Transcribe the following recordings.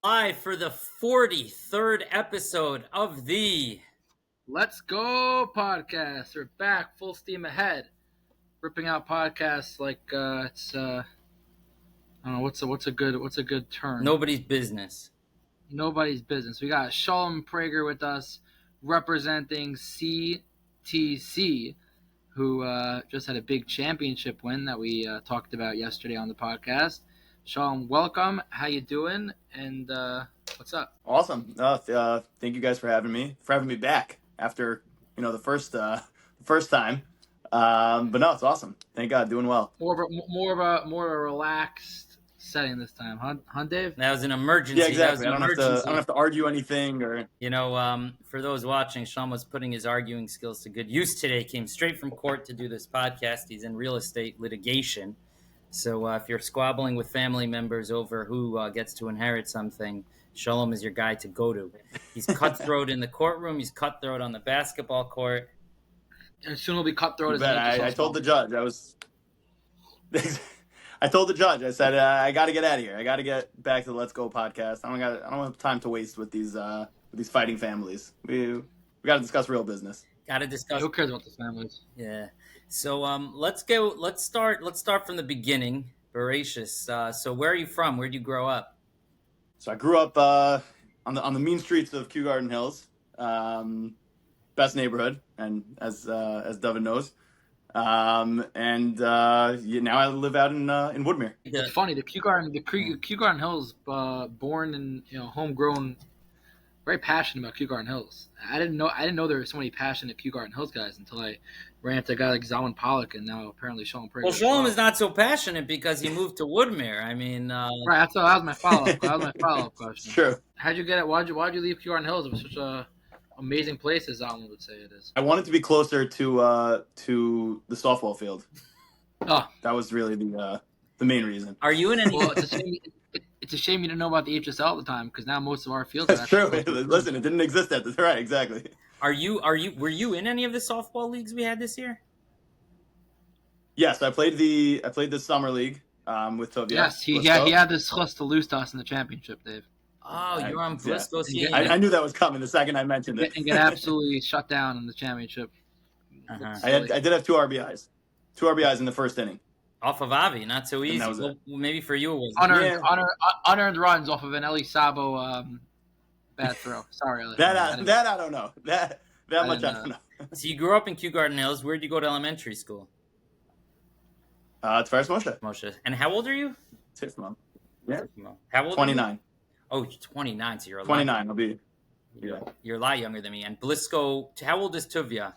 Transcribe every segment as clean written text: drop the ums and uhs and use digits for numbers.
Live for the 43rd episode of the Let's Go podcast. We're back, full steam ahead, ripping out podcasts like it's I don't know what's a good term. Nobody's Business. Nobody's business. We got Sholom Prager with us, representing CTC, who just had a big championship win that we talked about yesterday on the podcast. Sholom, welcome. How you doing? And what's up? Awesome. Thank you guys for having me back after the first time. But no, it's awesome. Thank God, doing well. More of a relaxed setting this time, huh, Dave? That was an emergency. Yeah, exactly. That was an I don't have to argue anything or. For those watching, Sean was putting his arguing skills to good use today. Came straight from court to do this podcast. He's in real estate litigation. So if you're squabbling with family members over who gets to inherit something, Sholom is your guy to go to. He's cutthroat in the courtroom. He's cutthroat on the basketball court. And soon he'll be cutthroat. I told the judge I told the judge. I said I got to get out of here. I got to get back to the Let's Go podcast. I don't have time to waste with these fighting families. We got to discuss real business. Got to discuss. Who cares about the families? Yeah. So let's start from the beginning. Voracious. So where are you from? Where did you grow up? So I grew up on the mean streets of Kew Garden Hills, best neighborhood, and as Devin knows, now I live out in Woodmere. It's funny, the Kew Garden Hills, born and homegrown. Very passionate about Kew Garden Hills. I didn't know there were so many passionate Kew Garden Hills guys until I ran into a guy like Zalman Pollock, and now apparently Sholom Prager. Well, Sholom is not so passionate because he moved to Woodmere. I mean, right. That was my follow-up question. True. How'd you get it? Why'd you leave Kew Garden Hills? It was such a amazing place, as Zalman would say it is. I wanted to be closer to the softball field. Oh, that was really the main reason. Are you in any? Well, it's a shame you didn't know about the HSL at the time, because now most of our fields. That's true. Listen, it didn't exist at the right. Exactly. Were you in any of the softball leagues we had this year? Yes, I played the summer league with Tovia. Yes, he had this chus to lose to us in the championship, Dave. Oh, you're on Briscoe. Yeah. I knew that was coming the second I mentioned it. And get absolutely shut down in the championship. Uh-huh. I did have two RBIs in the first inning. Off of Avi, not so easy. Well, maybe for you it was unearned runs off of an Eli Sabo bad throw. Sorry, Eli. That I don't know. That much I don't know. So you grew up in Kew Garden Hills. Where did you go to elementary school? It's First Moshe. Moshe. And how old are you? Sixth month. Yeah. How old? 29. Are you? Oh, you're 29. So you're 29. I'll be. Yeah. You're a lot younger than me. And Blisco, how old is Tuvia?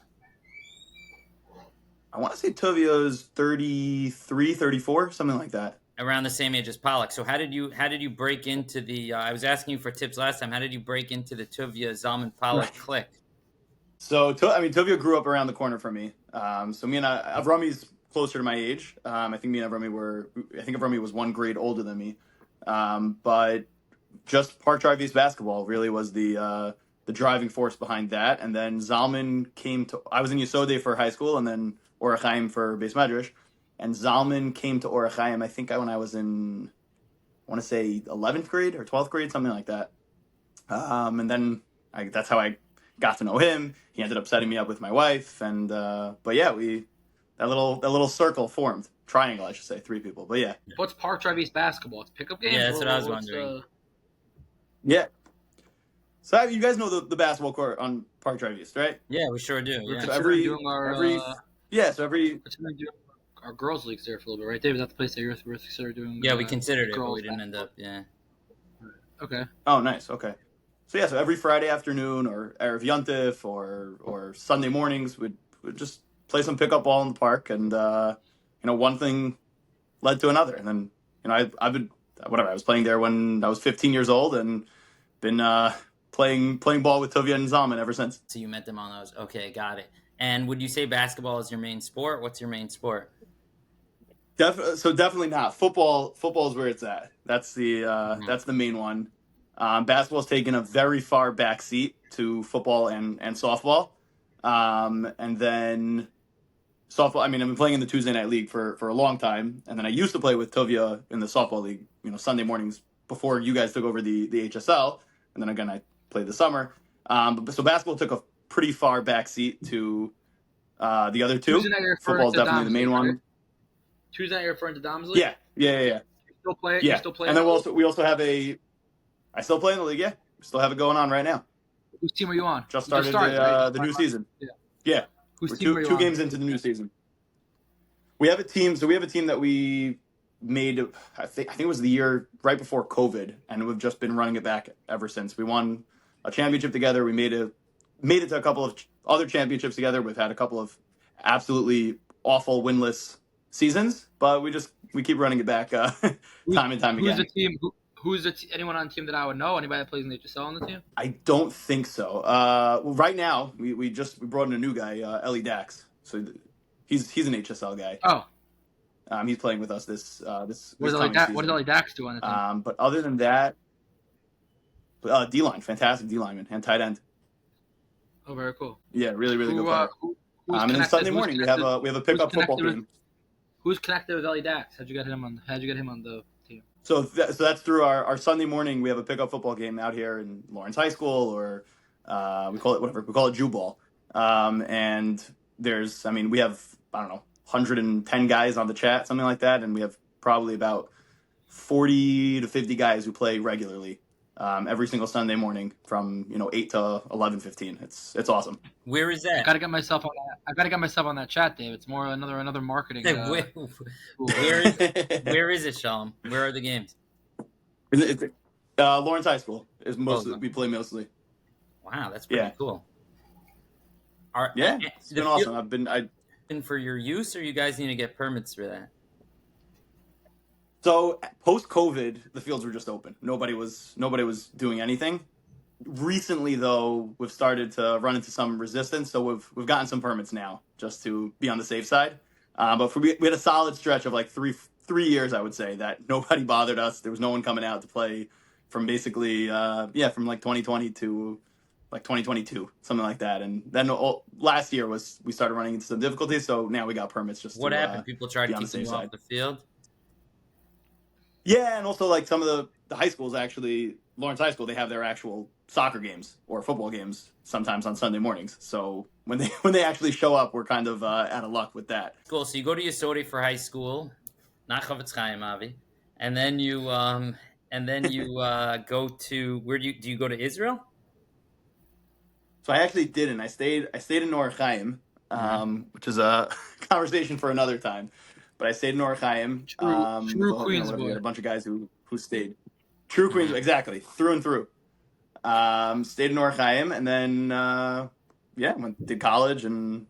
I want to say Tuvia is 33, 34, something like that. Around the same age as Pollock. So how did you break into the? I was asking you for tips last time. How did you break into the Tuvia Zalman Pollock clique? So Tuvia grew up around the corner from me. So me and Avrami's closer to my age. I think me and Avrami was 1 grade older than me. But just Park Drive East basketball really was the driving force behind that. And then Zalman I was in Yesodeh for high school and then Orach Chaim for Beis Medrash. And Zalman came to Orach Chaim, I think when I was in, I want to say 11th grade or 12th grade, something like that. And then that's how I got to know him. He ended up setting me up with my wife. And, but yeah, that little circle formed. Triangle, I should say, 3 people. But yeah. What's Park Drive East basketball? It's pickup games? Yeah, that's what I was wondering. Yeah. So you guys know the basketball court on Park Drive East, right? Yeah, we sure do. Yeah. So our girls' leagues there for a little bit, right, Dave? Is that the place that you're considered doing? Yeah, we considered it, but we didn't end up. Yeah. Okay. Oh, nice. Okay. So so every Friday afternoon or Erev Yontif or Sunday mornings, we'd just play some pickup ball in the park, and one thing led to another, and then I was playing there when I was 15 years old, and been playing ball with Tovia and Zalman ever since. So you met them on those. Okay, got it. And would you say basketball is your main sport? What's your main sport? Definitely not. Football is where it's at. That's the main one. Basketball's taken a very far back seat to football and softball. And then softball, I've been playing in the Tuesday night league for a long time. And then I used to play with Tovia in the softball league, Sunday mornings before you guys took over the HSL, and then again I played the summer. So basketball took a pretty far backseat to the other two. Tuesday night you're referring Football's to definitely the Dom's main League, one. right? Tuesday night you're referring to Dom's League? Yeah. You still play? Yeah. You still play? And then we also have I still play in the league. Yeah, we still have it going on right now. Whose team are you on? Just You started right? the new season. Yeah. Yeah, Whose we're team are you two on? games into the new season. We have a team. So we have a team that we made. I think it was the year right before COVID, and we've just been running it back ever since. We won a championship together. We made it to a couple of other championships together. We've had a couple of absolutely awful winless seasons, but we keep running it back time and time again. Who's the team? Who's anyone on the team that I would know? Anybody that plays in the HSL on the team? I don't think so. Well, right now we brought in a new guy, Ellie Dax. So he's an HSL guy. Oh, he's playing with us this what does Ellie Dax do on the team? But other than that, D-line, fantastic D-lineman and tight end. Oh, very cool. Yeah, really good player. And then Sunday morning we have a pickup football game. Who's connected with Ellie Dax? How'd you get him on the team? So that's through our Sunday morning. We have a pickup football game out here in Lawrence High School, or we call it Jew Ball. And we have, I don't know, 110 guys on the chat, something like that, and we have probably about 40 to 50 guys who play regularly every single Sunday morning from 8 to 11:15. It's awesome. Where is that? I gotta get myself on that chat, Dave. It's more another marketing. Where is it, Sholom? Where are the games? Lawrence High School is mostly we play mostly. Wow, that's pretty cool. It's been awesome. I've been for your use, or you guys need to get permits for that? So post-COVID, the fields were just open. Nobody was doing anything. Recently, though, we've started to run into some resistance, so we've gotten some permits now, just to be on the safe side. But we had a solid stretch of like three years, I would say, that nobody bothered us. There was no one coming out to play from basically from like 2020 to like 2022, something like that. And then last year we started running into some difficulties, so now we got permits. What happened? People tried to keep you off the field? Yeah, and also like some of the high schools, actually, Lawrence High School, they have their actual soccer games or football games sometimes on Sunday mornings. So when they actually show up, we're kind of out of luck with that. Cool. So you go to Yesodi for high school, not Chavetz Chaim, Avi, and then you go to where do you go to Israel? So I actually didn't. I stayed in Nor Chaim, which is a conversation for another time. But I stayed in Nor Chaim. True Queens boy. We had a bunch of guys who stayed. True Queens, exactly, through and through. Stayed in Nor Chaim, and then did college and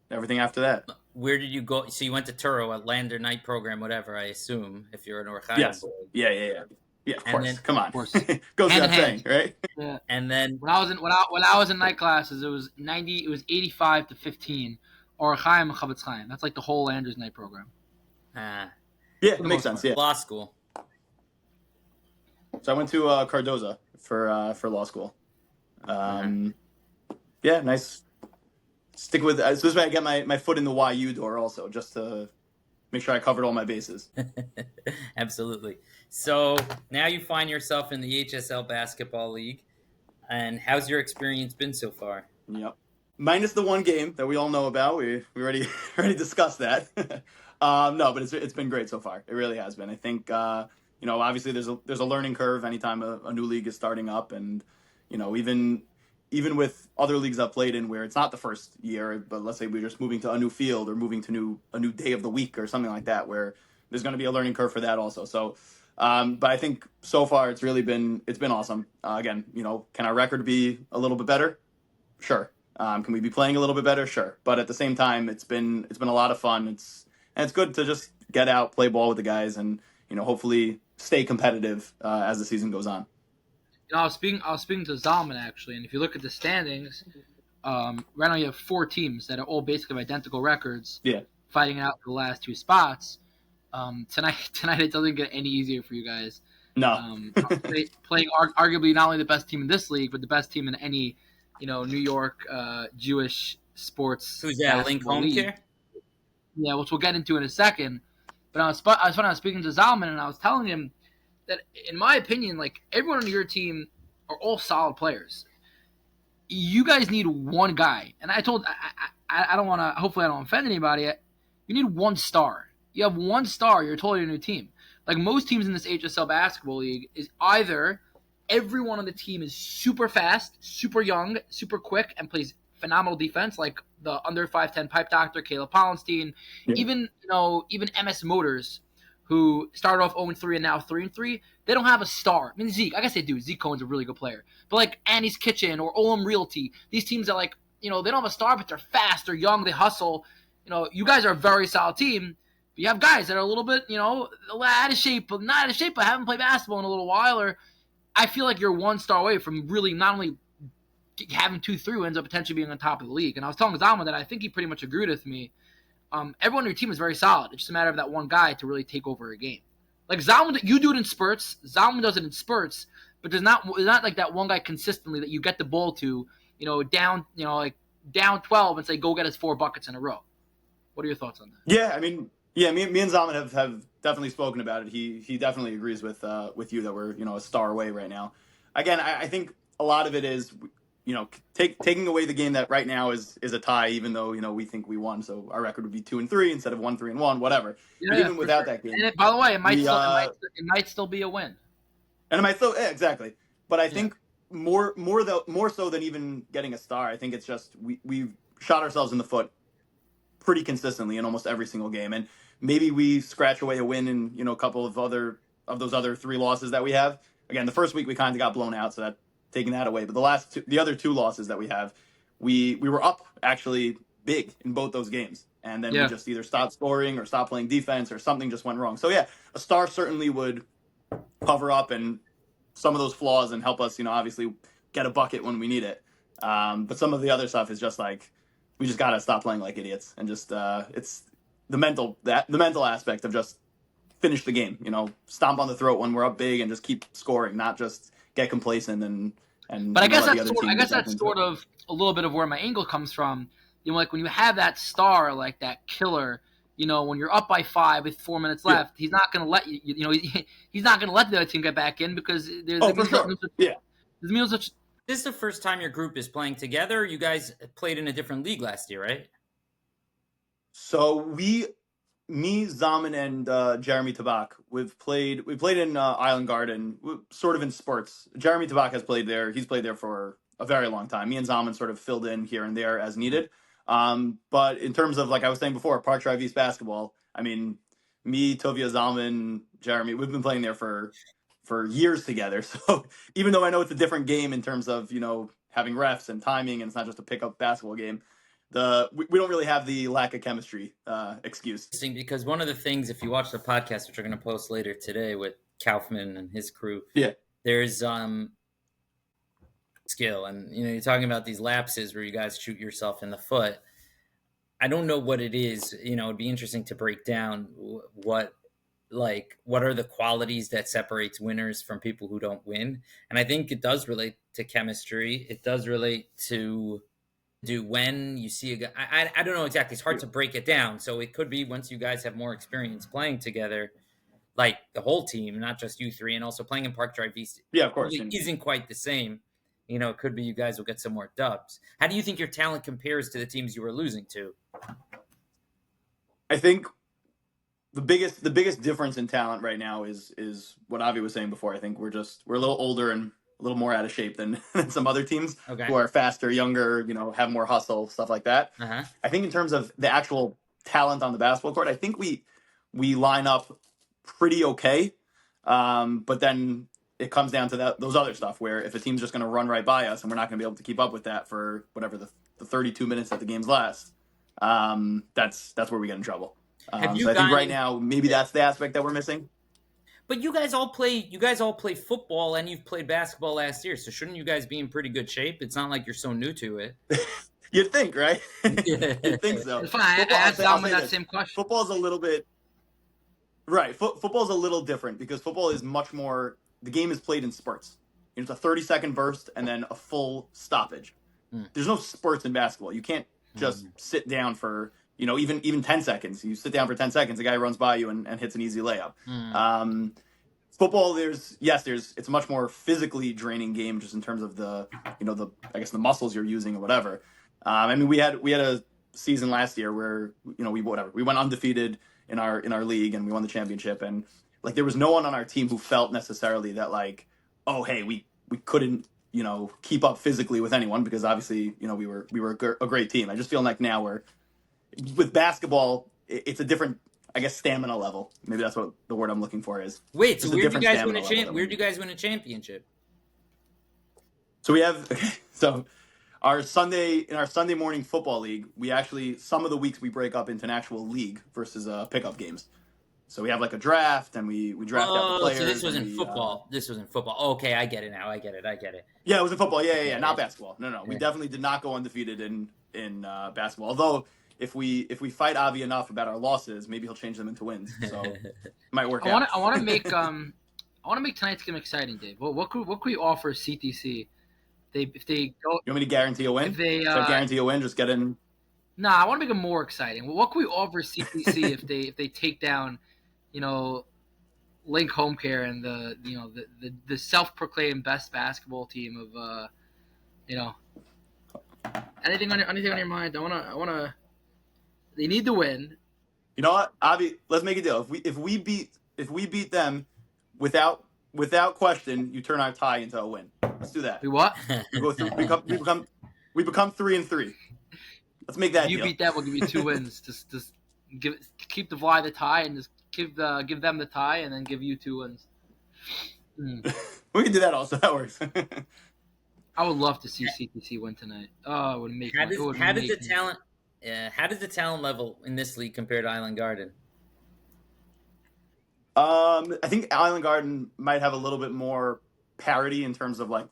everything after that. Where did you go? So you went to Turo, a Lander night program, whatever. I assume if you're a Nor Chaim. Yes. Boy. Yeah. Yeah, of course. Come on. Of course. Goes without saying, right? Yeah. And then when I was in night classes, it was 85 to 15, or Chaim and Chavetz Chaim. That's like the whole Landers night program. Yeah, it makes sense. Yeah. Law school. So I went to Cardoza for law school. Yeah, nice. Stick with. So this way I get my foot in the YU door also, just to make sure I covered all my bases. Absolutely. So now you find yourself in the HSL Basketball League, and how's your experience been so far? Yep. Minus the one game that we all know about. We already discussed that. No, but it's been great so far. It really has been. I think obviously there's a learning curve anytime a new league is starting up, and even with other leagues I've played in where it's not the first year, but let's say we're just moving to a new field or moving to a new day of the week or something like that, where there's going to be a learning curve for that also. So, but I think so far it's been awesome. Again, can our record be a little bit better? Sure. Can we be playing a little bit better? Sure. But at the same time, it's been a lot of fun. It's good to just get out, play ball with the guys, and hopefully stay competitive as the season goes on. I was speaking to Zalman actually, and if you look at the standings, right now you have 4 teams that are all basically identical records. Yeah. Fighting out for the last 2 spots. Tonight it doesn't get any easier for you guys. No. Playing arguably not only the best team in this league, but the best team in any New York Jewish sports. Who's that? Link Home league. Care? Yeah, which we'll get into in a second. But I was speaking to Zalman, and I was telling him that, in my opinion, like everyone on your team are all solid players. You guys need one guy, and I don't want to. Hopefully, I don't offend anybody. You need one star. You have one star, you're totally a new team. Like most teams in this HSL basketball league, is either everyone on the team is super fast, super young, super quick, and plays phenomenal defense, like the under 5'10" pipe doctor, Caleb Pollenstein, even MS Motors, who started off 0-3 and now 3-3. They don't have a star. I mean, Zeke, I guess they do. Zeke Cohen's a really good player. But like Annie's Kitchen or Olam Realty, these teams are like, they don't have a star, but they're fast, they're young, they hustle. You guys are a very solid team. But you have guys that are a little bit, out of shape, but not out of shape, but haven't played basketball in a little while. Or I feel like you're one star away from really not only having 2-3 wins, but potentially being on top of the league. And I was telling Zalman that I think he pretty much agreed with me. Everyone on your team is very solid. It's just a matter of that one guy to really take over a game. Like Zalman, you do it in spurts. Zalman does it in spurts, but there's not like that one guy consistently that you get the ball to, down 12 and say go get us 4 buckets in a row. What are your thoughts on that? Yeah, I mean, me and Zalman have definitely spoken about it. He definitely agrees with you that we're a star away right now. Again, I think a lot of it is taking away the game that right now is a tie, even though we think we won, so our record would be 2-3 instead of 1-3-1, whatever. Yeah, even without that game, and by the way, it might still be a win. And it might still exactly. But I think more so than even getting a star, I think it's just we've shot ourselves in the foot pretty consistently in almost every single game, and maybe we scratch away a win in a couple of those other 3 losses that we have. Again, the first week we kind of got blown out, so that taking that away. But the other 2 losses that we have, we were up actually big in both those games, and then we just either stopped scoring or stopped playing defense or something just went wrong. So yeah, a star certainly would cover up and some of those flaws and help us, obviously get a bucket when we need it. But some of the other stuff is just like, we just got to stop playing like idiots and just it's the mental aspect of just finish the game, stomp on the throat when we're up big and just keep scoring, not just get complacent and But I guess that's sort of a little bit of where my angle comes from. Like when you have that star, like that killer, when you're up by 5 with 4 minutes left, he's not going to let you, he's not going to let the other team get back in because there's This is the first time your group is playing together. You guys played in a different league last year, right? So me, Zaman, and Jeremy Tabak, we played in Island Garden, sort of in spurts. Jeremy Tabak has played there. He's played there for a very long time. Me and Zaman sort of filled in here and there as needed. But in terms of, like I was saying before, Park Drive East basketball, I mean, me, Tovia, Zaman, Jeremy, we've been playing there for years together. So even though I know it's a different game in terms of, having refs and timing, and it's not just a pickup basketball game, we don't really have the lack of chemistry excuse. Interesting, because one of the things, if you watch the podcast, which we're going to post later today with Kaufman and his crew, there's skill, and you're talking about these lapses where you guys shoot yourself in the foot. I don't know what it is. It'd be interesting to break down what are the qualities that separates winners from people who don't win. And I think it does relate to chemistry. It does relate to when you see a guy. I don't know exactly. It's hard to break it down. So it could be once you guys have more experience playing together, like the whole team, not just you 3, and also playing in Park Drive East. Yeah, of course. It isn't quite the same. It could be you guys will get some more dubs. How do you think your talent compares to the teams you were losing to? I think the biggest difference in talent right now is what Avi was saying before. I think we're a little older and a little more out of shape than some other teams who are faster, younger, have more hustle, stuff like that. Uh-huh. I think in terms of the actual talent on the basketball court, I think we line up pretty okay. But then it comes down to those other stuff where if a team's just going to run right by us and we're not going to be able to keep up with that for whatever the 32 minutes that the games last, that's where we get in trouble. So I think right now maybe that's the aspect that we're missing. But you guys all play football, and you've played basketball last year, so shouldn't you guys be in pretty good shape? It's not like you're so new to it. You'd think, right? You'd think so. It's fine. I asked Salman that same question. Football's a little bit right. Football's a little different because football is much more. The game is played in spurts. It's a 30-second burst and then a full stoppage. There's no spurts in basketball. You can't just sit down for even 10 seconds. You sit down for 10 seconds, a guy runs by you and hits an easy layup. football, it's a much more physically draining game just in terms of the I guess the muscles you're using or whatever. I mean, we had a season last year where we went undefeated in our league and we won the championship, and like there was no one on our team who felt necessarily that like, oh hey, we couldn't keep up physically with anyone, because obviously we were a great team. I just feel like now with basketball, it's a different, I guess, stamina level. Maybe that's what the word I'm looking for is. Wait, so where did you guys win a championship? So we have in our Sunday morning football league, we actually, some of the weeks we break up into an actual league versus pickup games. So we have like a draft, and we draft out the players. So this was in football. This was in football. Okay, I get it now. I get it. Yeah, it was in football. Yeah. Not basketball. No. We definitely did not go undefeated in basketball. Although if we fight Avi enough about our losses, maybe he'll change them into wins. So it might work out. I want to make tonight's game exciting, Dave. What could we offer CTC? If they go, you want me to guarantee a win? If they guarantee a win, just get in. Nah, I want to make it more exciting. What could we offer CTC if they take down, Link Home Care and the self-proclaimed best basketball team of anything on your mind? I wanna. They need to win. You know what, Avi? Let's make a deal. If we beat them without question, you turn our tie into a win. Let's do that. We what? We go through. We become 3-3. Let's make that. If you deal. Beat that, we'll give you 2 wins. Just keep the Fly the tie, and just give them the tie, and then give you 2 wins. We can do that also. That works. I would love to see CTC win tonight. Oh, it would make. How does the talent level in this league compare to Island Garden? I think Island Garden might have a little bit more parity in terms of like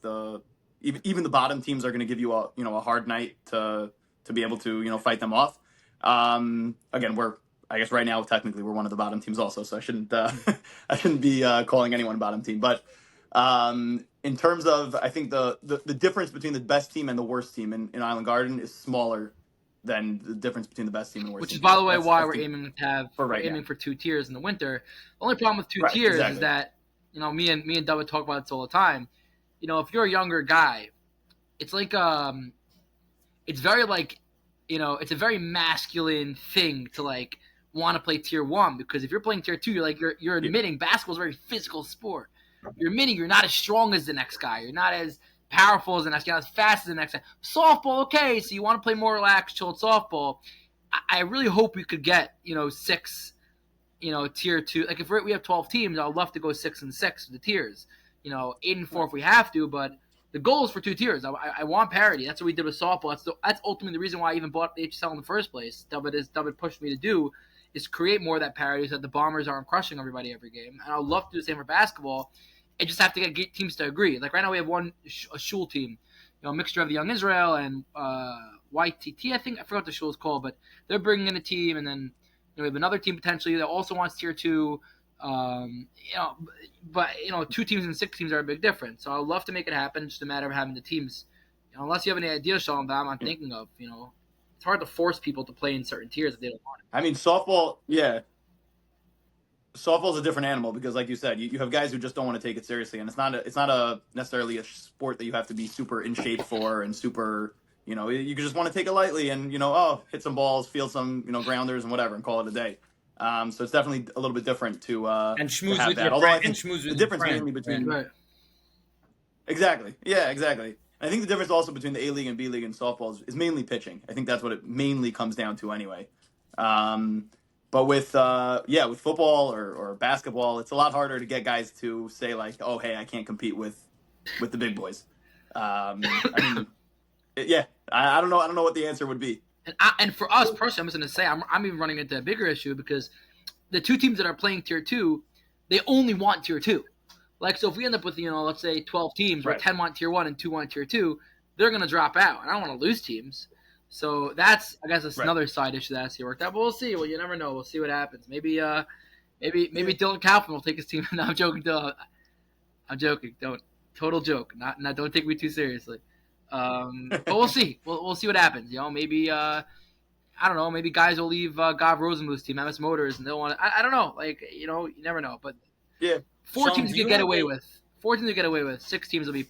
even the bottom teams are going to give you a hard night to be able to fight them off. Again, I guess right now technically we're one of the bottom teams also, so I shouldn't be calling anyone a bottom team. But in terms of, I think the difference between the best team and the worst team in Island Garden is smaller than the difference between the best team and the worst team. Which is, by the way, why we're aiming for 2 tiers in the winter. The only problem with 2 tiers is that, me and David talk about this all the time. If you're a younger guy, it's like it's very like, it's a very masculine thing to like want to play tier 1, because if you're playing tier 2, you're admitting basketball is a very physical sport. You're admitting you're not as strong as the next guy. You're not as powerful as the next guy, not as fast as the next guy. Softball, okay, so you want to play more relaxed, chilled softball. I really hope we could get 6, tier 2. Like if we have 12 teams, I'd love to go 6 and 6 with the tiers. 8 and 4 if we have to, but the goal is for 2 tiers. I want parity. That's what we did with softball. That's ultimately the reason why I even bought the HSL in the first place. David pushed me to do is create more of that parity so that the Bombers aren't crushing everybody every game. And I'd love to do the same for basketball. I just have to get teams to agree. Like right now we have a shul team, a mixture of the Young Israel and YTT. I forgot what the shul is called, but they're bringing in a team, and then we have another team potentially that also wants tier 2. But 2 teams and 6 teams are a big difference. So I'd love to make it happen. Just a matter of having the teams. Unless you have any idea, Sholom, that I'm thinking of. It's hard to force people to play in certain tiers if they don't want it. I mean, softball, yeah. Softball's a different animal because, like you said, you have guys who just don't want to take it seriously, and it's not necessarily a sport that you have to be super in shape for and super. You just want to take it lightly and hit some balls, field some grounders and whatever, and call it a day. So it's definitely a little bit different to and schmooze have with that. your Although friend, I think the difference mainly between exactly, yeah, exactly. I think the difference also between the A League and B League in softball is mainly pitching. I think that's what it mainly comes down to anyway. But with football or basketball, it's a lot harder to get guys to say like, oh hey, I can't compete with the big boys. I mean, I don't know what the answer would be. And for us personally, I'm just going to say I'm even running into a bigger issue because the 2 teams that are playing tier 2, they only want tier 2. Like, so if we end up with, let's say 12 teams where 10 want tier 1 and 2 want tier 2, they're going to drop out. And I don't want to lose teams. So that's, I guess, another side issue that has to be worked out. But we'll see. Well, you never know. We'll see what happens. Maybe Dylan Kaufman will take his team. No, I'm joking. I'm joking. Total joke. Not. Don't take me too seriously. But we'll see. We'll see what happens. Maybe I don't know. Maybe guys will leave Gav Rosenbluth's team, MS Motors, and they'll want to. I don't know. Like you never know. But yeah, Four Sholom, teams do you you could get have away a- with. 4 teams you get away with. 6 teams will be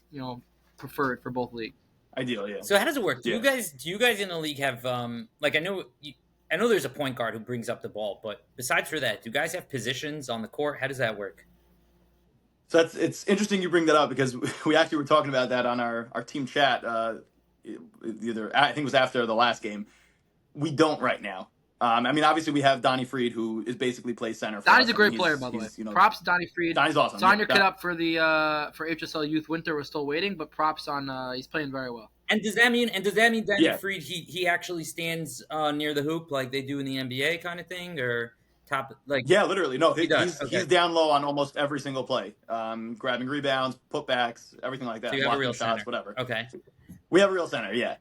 preferred for both leagues. Ideal, yeah. So how does it work? Do Yeah. you guys in the league have like I know there's a point guard who brings up the ball, but besides for that, do you guys have positions on the court? How does that work? So it's interesting you bring that up because we actually were talking about that on our team chat. Either I think it was after the last game. We don't right now. I mean, obviously we have Donnie Freed, who is basically plays center for Donnie's us. a great I mean, player, by the way. he's, you know, Props to Donnie Freed. Donnie's awesome. Sign Yeah, your kid up for the for HSL Youth Winter. We're still waiting, but props on he's playing very well. And does that mean Danny Yeah. Freed he actually stands near the hoop like they do in the NBA kind of thing, or top like Yeah, literally. No, He does, he's down low on almost every single play. Grabbing rebounds, putbacks, everything like that. So you have a blocking real shots, center. whatever. Okay. We have a real center, yeah.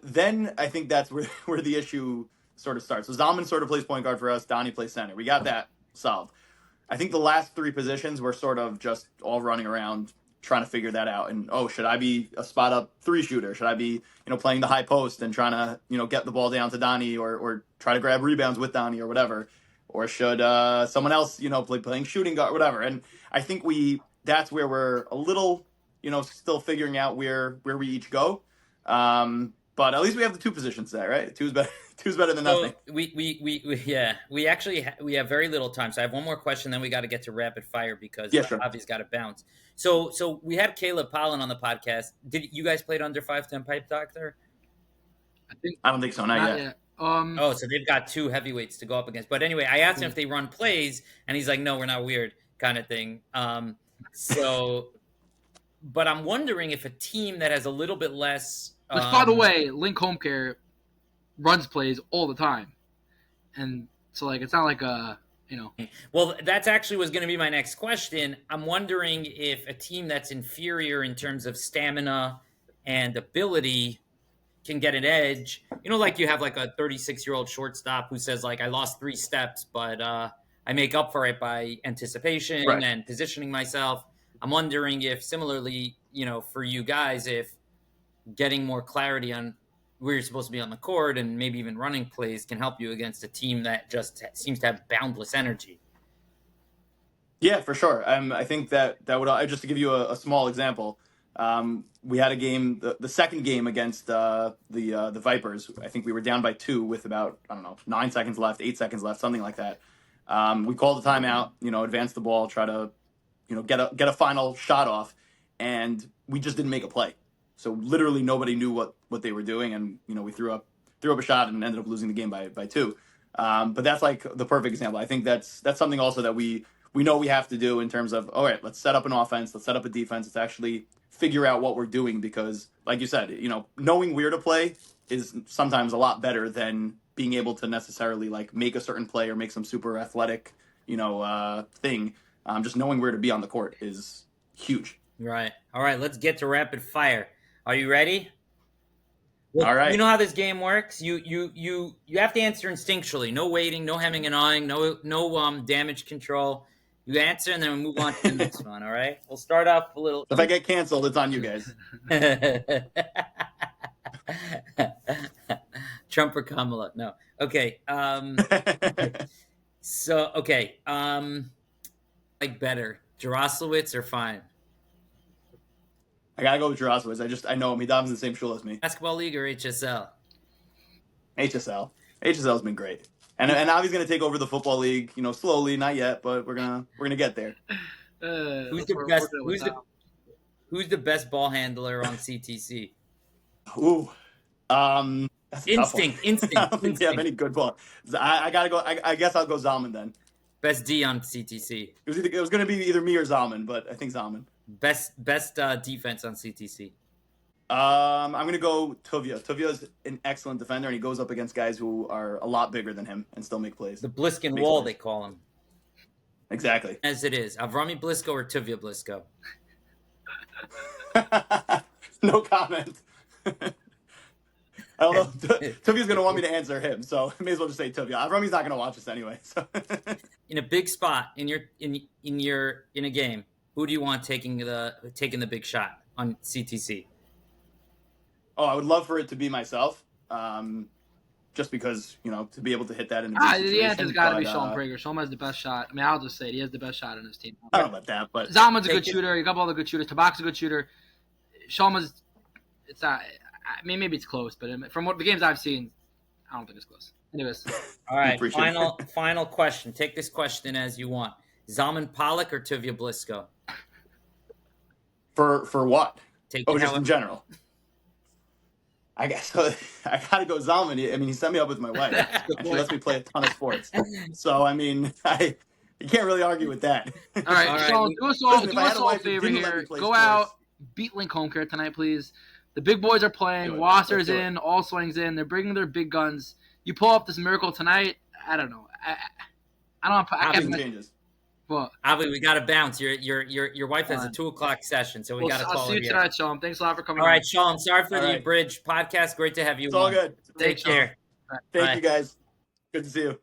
Then I think that's where the issue sort of starts. So Zalman sort of plays point guard for us. Donnie plays center. We got that solved. I think the last 3 positions we're sort of just all running around trying to figure that out. And should I be a spot up 3 shooter? Should I be playing the high post and trying to get the ball down to Donnie or try to grab rebounds with Donnie or whatever? Or should someone else playing shooting guard, whatever? And I think that's where we're a little still figuring out where we each go. But at least we have the 2 positions there, right? Two's better than nothing. So we actually we have very little time. So I have one more question, then we got to get to rapid fire because Yeah, sure. Javi's got to bounce. So we had Caleb Pollen on the podcast. Did you guys played under 5'10" Pipe Doctor? I don't think so, not yet. Oh, so they've got 2 heavyweights to go up against. But anyway, I asked him if they run plays, and he's like, "No, we're not weird," kind of thing. But I'm wondering if a team that has a little bit less. Which, by the way, Link Home Care runs plays all the time, and so it's not like a. Well, that's actually was going to be my next question. I'm wondering if a team that's inferior in terms of stamina and ability can get an edge. Like you have like a 36-year-old shortstop who says like I lost 3 steps, but I make up for it by anticipation Right. and positioning myself. I'm wondering if similarly, for you guys, if getting more clarity on where you're supposed to be on the court and maybe even running plays can help you against a team that just seems to have boundless energy. Yeah, for sure. I think that would just to give you a small example. We had a game, the second game against the Vipers. I think we were down by 2 with about 9 seconds left, 8 seconds left, something like that. We called a timeout, advance the ball, try to get a final shot off, and we just didn't make a play. So literally nobody knew what they were doing, and we threw up a shot and ended up losing the game by 2. But that's like the perfect example. I think that's something also that we know we have to do in terms of, all right, let's set up an offense, let's set up a defense, let's actually figure out what we're doing, because like you said, knowing where to play is sometimes a lot better than being able to necessarily like make a certain play or make some super athletic thing. Just knowing where to be on the court is huge. Right. All right, let's get to rapid fire. Are you ready? Well, all right. You know how this game works. You have to answer instinctually. No waiting, no hemming and hawing, no damage control. You answer and then we move on to the next one. All right. We'll start off a little. If I get canceled, it's on you guys. Trump or Kamala? No. Okay. So okay. Like better, Jaroslowicz or Fine? I gotta go with Jaroslowicz. I know him. He dives in the same shul as me. Basketball league or HSL? HSL. HSL's been great, and now he's gonna take over the football league. Slowly, not yet, but we're gonna get there. Who's the best ball handler on CTC? Ooh, that's a tough one. Instinct. I don't think they have any good ball. I gotta go. I guess I'll go Zalman then. Best D on CTC. It was gonna be either me or Zalman, but I think Zalman. Best defense on CTC. I'm gonna go Tuvia. Tuvia's an excellent defender, and he goes up against guys who are a lot bigger than him and still make plays. The Bliskin Wall, they call him. Exactly. As it is. Avrami Blisko or Tuvia Blisko? No comment. I don't know. Tuvia's gonna want me to answer him, so I may as well just say Tuvia. Avrami's not gonna watch us anyway. So. In a big spot in a game, who do you want taking the big shot on CTC? Oh, I would love for it to be myself. just because, to be able to hit that in a big The situation. answer's got to be But, Sholom Prager. Sholom has the best shot. I mean, I'll just say it. He has the best shot in his team. I don't know about that, but Zalman's a good shooter. You got all the good shooters. Tabak's a good shooter. Sholom is. It's not. I mean, maybe it's close, but from what the games I've seen, I don't think it's close. Anyways, All right, final question. Take this question as you want. Zalman Pollock or Tuvia Blisco? For what? Just in general. I guess so. I gotta go Zalman. I mean, he set me up with my wife. She lets me play a ton of sports. So I mean, you can't really argue with that. All right. So do us all a favor here. Go out, beat Link Home Care tonight, please. The big boys are playing. Wasser's in. All Swing's in. They're bringing their big guns. You pull up this miracle tonight. I don't know. I don't. I can't changes. What? Avi, we got to bounce. Your wife has a 2:00 session, so we got to call her. I'll see you tonight, Sholom. Thanks a lot for coming. All right, Sholom. Sorry for the abridged podcast. Great to have you. It's all good. Take care. Thank you, guys. Good to see you.